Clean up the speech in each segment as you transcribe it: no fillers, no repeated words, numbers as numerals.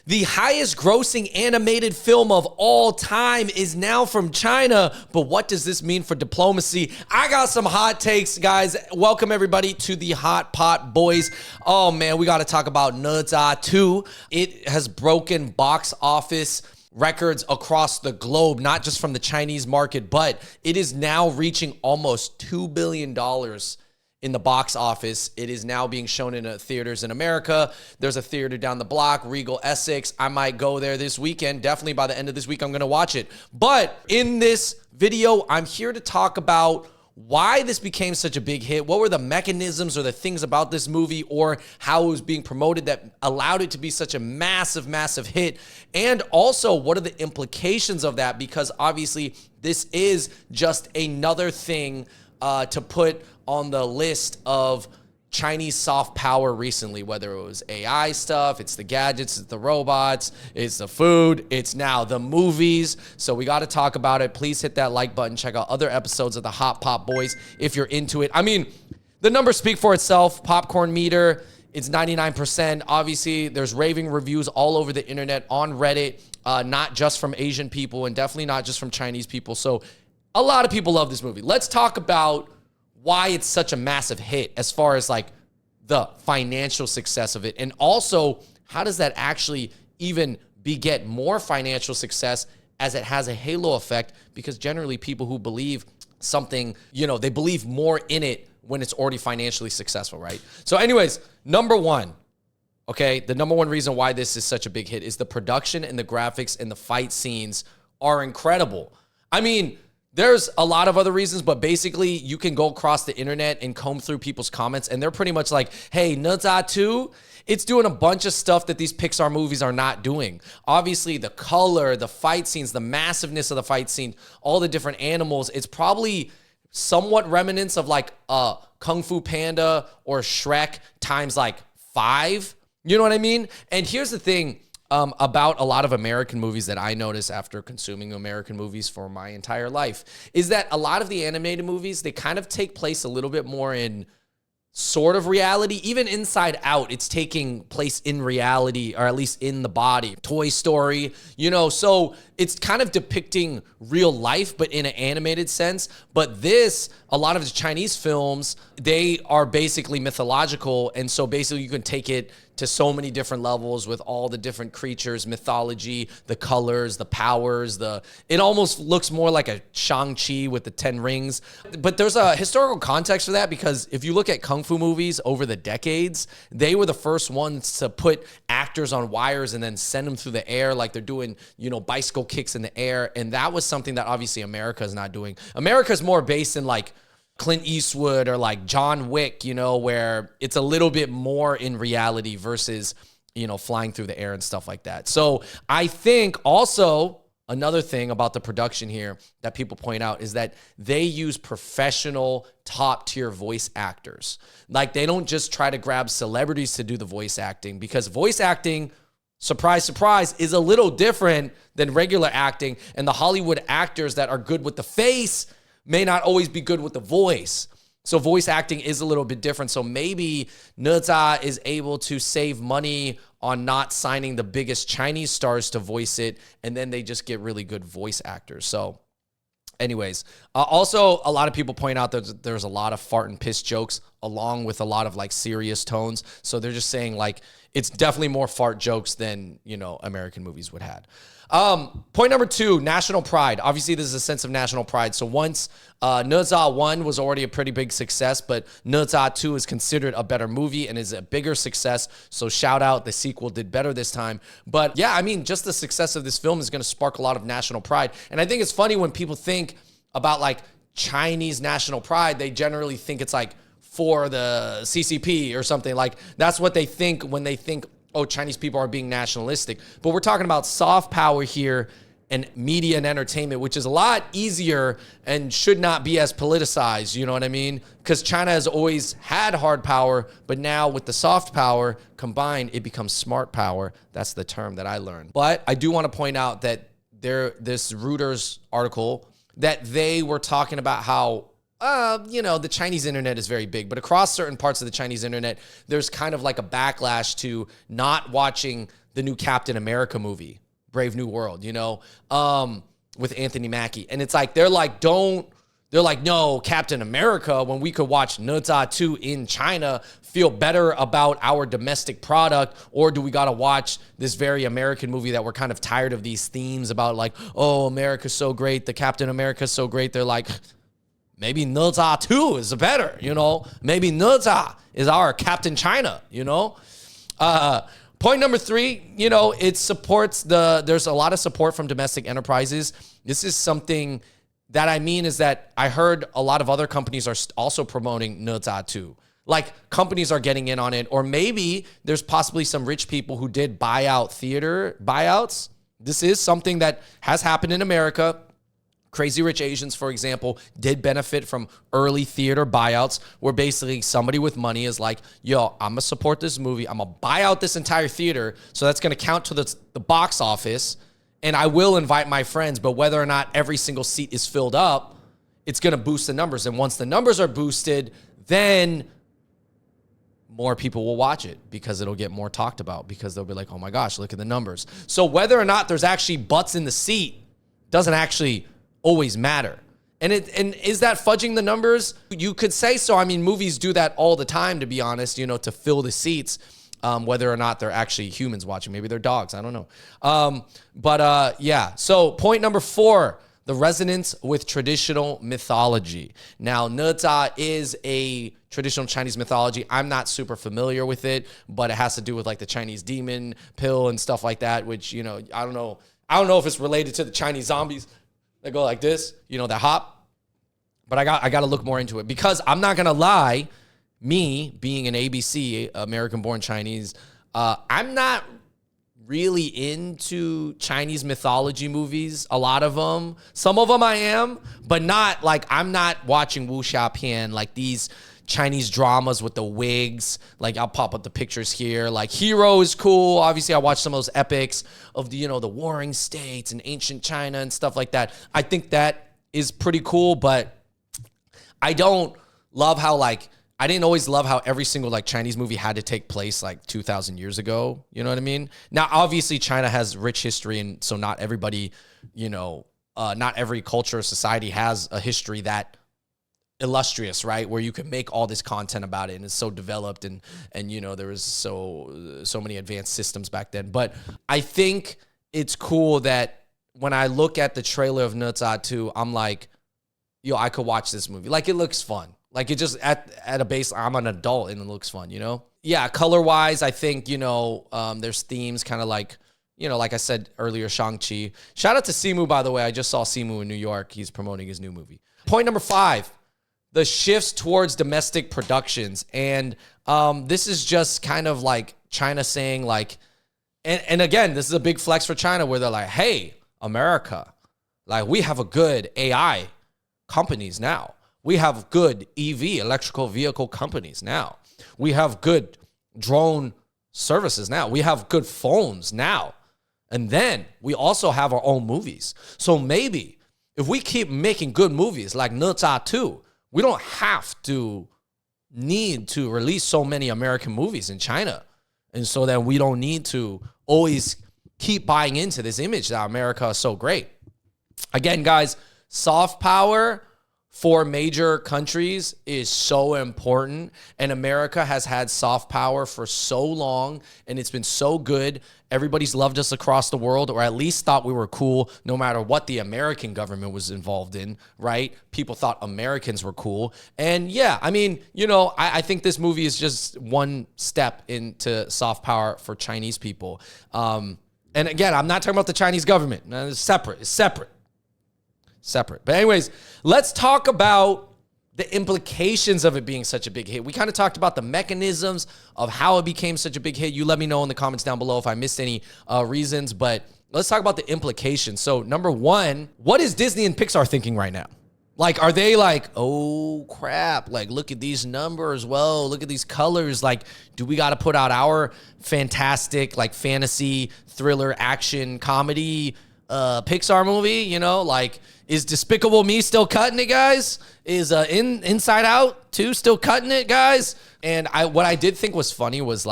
The highest grossing animated film of all time is now from China. But what does this mean for diplomacy? I got some hot takes, guys. Welcome everybody to the Hot Pot Boys. Oh man, we got to talk about ZHA 2. It has broken box office records across the globe, not just from the Chinese market, but it is now reaching almost $2 billion in the box office. It is now being shown in theaters in America. There's a theater down the block, Regal Essex. I might go there this weekend. Definitely by the end of this week, I'm going to watch it. But in this video, I'm here to talk about why this became such a big hit. What were the mechanisms or the things about this movie or how it was being promoted that allowed it to be such a massive, massive hit? And also, what are the implications of that? Because obviously, this is just another thing to put on the list of Chinese soft power recently, whether it was AI stuff, it's the gadgets, it's the robots, it's the food, it's now the movies. So we got to talk about it. Please hit that like button. Check out other episodes of the Hot Pot Boys if you're into it. I mean, the numbers speak for itself. Popcorn meter, it's 99%. Obviously, there's raving reviews all over the internet, on Reddit, not just from Asian people and definitely not just from Chinese people. So a lot of people love this movie. Let's talk about why it's such a massive hit as far as like the financial success of it. And also, how does that actually even beget more financial success as it has a halo effect? Because generally people who believe something, they believe more in it when it's already financially successful, right? So anyways, number one, okay, the number one reason why this is such a big hit is the production and the graphics and the fight scenes are incredible. I mean, there's a lot of other reasons, but basically you can go across the internet and comb through people's comments and they're pretty much like, hey, ZHA 2, it's doing a bunch of stuff that these Pixar movies are not doing. Obviously, the color, the fight scenes, the massiveness of the fight scene, all the different animals, it's probably somewhat remnants of like Kung Fu Panda or Shrek times like 5. You know what I mean? And here's the thing. About a lot of American movies that I notice after consuming American movies for my entire life is that a lot of the animated movies, they kind of take place a little bit more in sort of reality. Even Inside Out, it's taking place in reality, or at least in the body. Toy Story, so it's kind of depicting real life, but in an animated sense. But this, a lot of the Chinese films, they are basically mythological. And so basically you can take it to so many different levels with all the different creatures, mythology, the colors, the powers, it almost looks more like a Shang-Chi with the 10 rings. But there's a historical context for that, because if you look at Kung Fu movies over the decades, they were the first ones to put actors on wires and then send them through the air like they're doing, bicycle kicks in the air. And that was something that obviously America is not doing. America's more based in like Clint Eastwood or like John Wick, where it's a little bit more in reality versus, flying through the air and stuff like that. So I think also another thing about the production here that people point out is that they use professional top tier voice actors. Like they don't just try to grab celebrities to do the voice acting, because voice acting, surprise, surprise, is a little different than regular acting. And the Hollywood actors that are good with the face may not always be good with the voice. So voice acting is a little bit different. So maybe ZHA is able to save money on not signing the biggest Chinese stars to voice it, and then they just get really good voice actors. So anyways, also a lot of people point out that there's a lot of fart and piss jokes along with a lot of like serious tones. So they're just saying like it's definitely more fart jokes than, American movies would have. Point number 2, national pride. Obviously, this is a sense of national pride. So once ZHA 1 was already a pretty big success, but ZHA 2 is considered a better movie and is a bigger success. So shout out, the sequel did better this time. But yeah, I mean, just the success of this film is going to spark a lot of national pride. And I think it's funny when people think about like Chinese national pride, they generally think it's like for the CCP or something. Like that's what they think when they think, oh, Chinese people are being nationalistic. But we're talking about soft power here and media and entertainment, which is a lot easier and should not be as politicized, you know what I mean? Because China has always had hard power, but now with the soft power combined, it becomes smart power. That's the term that I learned. But I do want to point out that this Reuters article, that they were talking about how the Chinese internet is very big, but across certain parts of the Chinese internet, there's kind of like a backlash to not watching the new Captain America movie, Brave New World, with Anthony Mackie. And it's like, they're like, no, Captain America, when we could watch ZHA 2 in China, feel better about our domestic product, or do we got to watch this very American movie that we're kind of tired of these themes about like, oh, America's so great, the Captain America's so great. They're like, maybe ZHA 2 is better, Maybe ZHA is our Captain China, Point number 3, it supports there's a lot of support from domestic enterprises. This is something that I mean is that I heard a lot of other companies are also promoting ZHA 2. Like companies are getting in on it, or maybe there's possibly some rich people who did theater buyouts. This is something that has happened in America. Crazy Rich Asians, for example, did benefit from early theater buyouts where basically somebody with money is like, yo, I'm going to support this movie. I'm going to buy out this entire theater. So that's going to count to the box office. And I will invite my friends, but whether or not every single seat is filled up, it's going to boost the numbers. And once the numbers are boosted, then more people will watch it because it'll get more talked about because they'll be like, oh my gosh, look at the numbers. So whether or not there's actually butts in the seat doesn't actually always matter. And is that fudging the numbers? You could say so. I mean, movies do that all the time, to be honest, to fill the seats. Whether or not they're actually humans watching. Maybe they're dogs. I don't know. Yeah. So point number 4, the resonance with traditional mythology. Now, ZHA is a traditional Chinese mythology. I'm not super familiar with it, but it has to do with like the Chinese demon pill and stuff like that, which, I don't know. I don't know if it's related to the Chinese zombies that go like this, that hop. But I got to look more into it because I'm not going to lie. Me being an ABC, American-born Chinese, I'm not really into Chinese mythology movies. A lot of them. Some of them I am, but not like I'm not watching wuxia pian, like these Chinese dramas with the wigs. Like I'll pop up the pictures here. Like Hero is cool. Obviously, I watch some of those epics of the Warring States and ancient China and stuff like that. I think that is pretty cool, but I don't love how I didn't always love how every single Chinese movie had to take place 2,000 years ago. You know what I mean? Now, obviously, China has rich history, and so not everybody, not every culture or society has a history that illustrious, right? Where you can make all this content about it, and it's so developed, and there was so many advanced systems back then. But I think it's cool that when I look at the trailer of ZHA 2, I'm like, yo, I could watch this movie. It looks fun. It just at a base, I'm an adult and it looks fun, Yeah, color-wise, I think, there's themes kind of like I said earlier, Shang-Chi. Shout out to Simu, by the way. I just saw Simu in New York. He's promoting his new movie. Point number 5, the shifts towards domestic productions. And this is just kind of like China saying and again, this is a big flex for China where they're like, hey, America, we have a good AI companies now. We have good EV, electrical vehicle companies now. We have good drone services now. We have good phones now. And then we also have our own movies. So maybe if we keep making good movies like ZHA 2, we don't have to need to release so many American movies in China. And so that we don't need to always keep buying into this image that America is so great. Again, guys, soft power for major countries is so important, and America has had soft power for so long, and it's been so good. Everybody's loved us across the world, or at least thought we were cool, no matter what the American government was involved in, right? People thought Americans were cool. And yeah, I mean, I think this movie is just one step into soft power for Chinese people. And again, I'm not talking about the Chinese government. No, it's separate. But anyways, let's talk about the implications of it being such a big hit. We kind of talked about the mechanisms of how it became such a big hit. You let me know in the comments down below if I missed any reasons, but let's talk about the implications. So number 1, what is Disney and Pixar thinking right now? Are they oh crap, look at these numbers. Whoa, look at these colors. Do we got to put out our fantastic, fantasy, thriller, action, comedy Pixar movie? Is Despicable Me still cutting it, guys? Is Inside Out 2 still cutting it, guys? And what I did think was funny was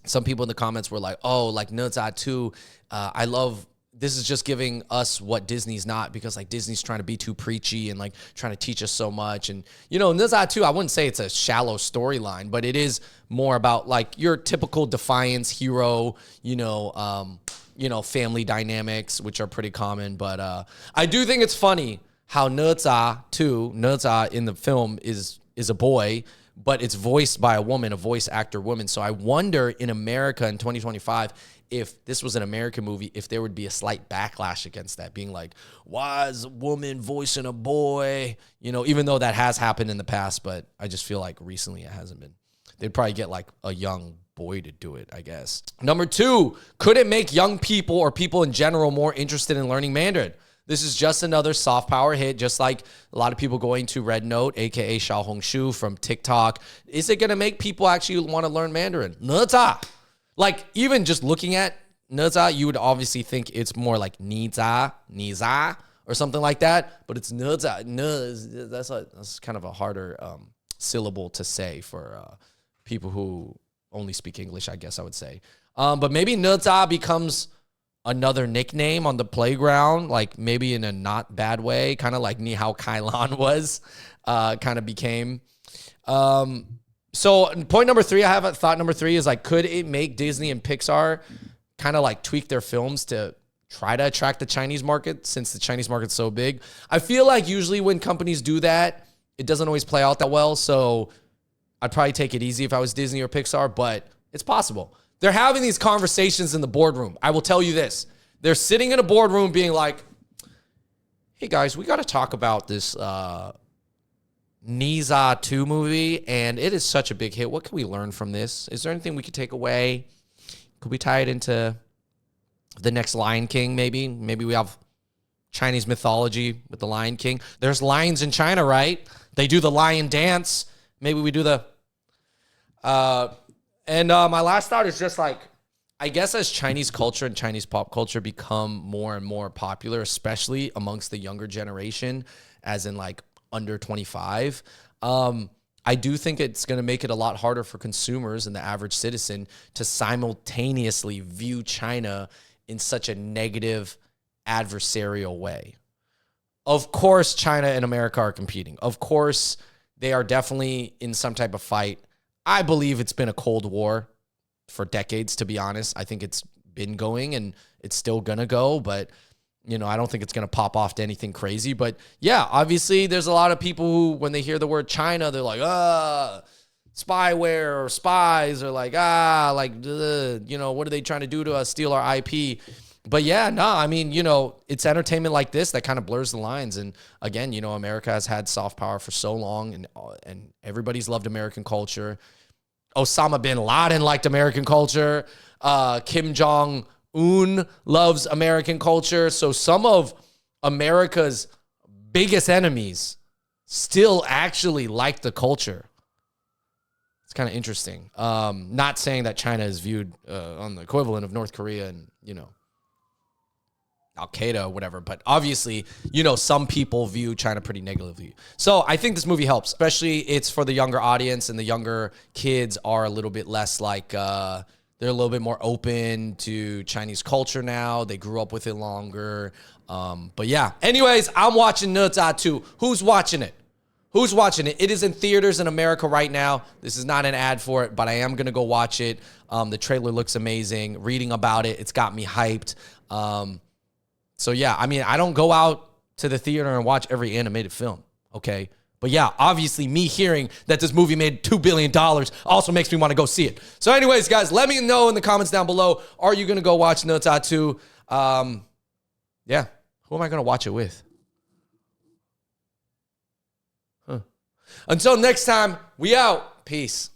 some people in the comments were like, oh, like ZHA 2, I love, this is just giving us what Disney's not, because like Disney's trying to be too preachy and like trying to teach us so much. And, you know, ZHA 2, I wouldn't say it's a shallow storyline, but it is more about like your typical Defiance hero, you know, family dynamics, which are pretty common. But I do think it's funny how ZHA 2, ZHA in the film is a boy, but it's voiced by a woman, a voice actor woman. So I wonder in America in 2025, if this was an American movie, if there would be a slight backlash against that, being like, why is a woman voicing a boy? You know, even though that has happened in the past, but I just feel like recently it hasn't been. They'd probably get like a young boy to do it, I guess. Number 2, could it make young people or people in general more interested in learning Mandarin? This is just another soft power hit, just like a lot of people going to Red Note, aka Xiaohongshu from TikTok. Is it going to make people actually want to learn Mandarin? ZHA. Like, even just looking at ZHA, you would obviously think it's more like Niza, or something like that, but it's ZHA. That's kind of a harder syllable to say for people who only speak English, I guess I would say. But maybe ZHA becomes another nickname on the playground, like maybe in a not bad way, kind of like Ni Hao Kailan was, kind of became. So point number 3, I have thought number 3 is like, could it make Disney and Pixar kind of like tweak their films to try to attract the Chinese market, since the Chinese market's so big? I feel like usually when companies do that, it doesn't always play out that well. So I'd probably take it easy if I was Disney or Pixar, but it's possible. They're having these conversations in the boardroom. I will tell you this. They're sitting in a boardroom being like, hey guys, we got to talk about this ZHA 2 movie, and it is such a big hit. What can we learn from this? Is there anything we could take away? Could we tie it into the next Lion King maybe? Maybe we have Chinese mythology with the Lion King. There's lions in China, right? They do the lion dance. Maybe we do the... my last thought is just like, I guess as Chinese culture and Chinese pop culture become more and more popular, especially amongst the younger generation, as in like under 25, I do think it's going to make it a lot harder for consumers and the average citizen to simultaneously view China in such a negative, adversarial way. Of course, China and America are competing. Of course, they are definitely in some type of fight. I believe it's been a Cold War for decades, to be honest. I think it's been going and it's still going to go, but you know, I don't think it's going to pop off to anything crazy. But yeah, obviously there's a lot of people who, when they hear the word China, they're like, spyware or spies, or like, you know, what are they trying to do to us? Steal our IP. But yeah, no, I mean, you know, it's entertainment like this that kind of blurs the lines. And again, you know, America has had soft power for so long, and everybody's loved American culture. Osama bin Laden liked American culture. Kim Jong-un loves American culture. So some of America's biggest enemies still actually like the culture. It's kind of interesting. Not saying that China is viewed on the equivalent of North Korea and, you know, Al-Qaeda or whatever, but obviously, you know, some people view China pretty negatively. So I think this movie helps, especially it's for the younger audience, and the younger kids are a little bit less like, they're a little bit more open to Chinese culture now. They grew up with it longer. But yeah, anyways, I'm watching ZHA 2. Who's watching it? Who's watching it? It is in theaters in America right now. This is not an ad for it, but I am going to go watch it. The trailer looks amazing. Reading about it, it's got me hyped. So yeah, I mean, I don't go out to the theater and watch every animated film, okay? But yeah, obviously me hearing that this movie made $2 billion also makes me want to go see it. So anyways, guys, let me know in the comments down below, are you going to go watch ZHA 2? Yeah, who am I going to watch it with? Until next time, we out. Peace.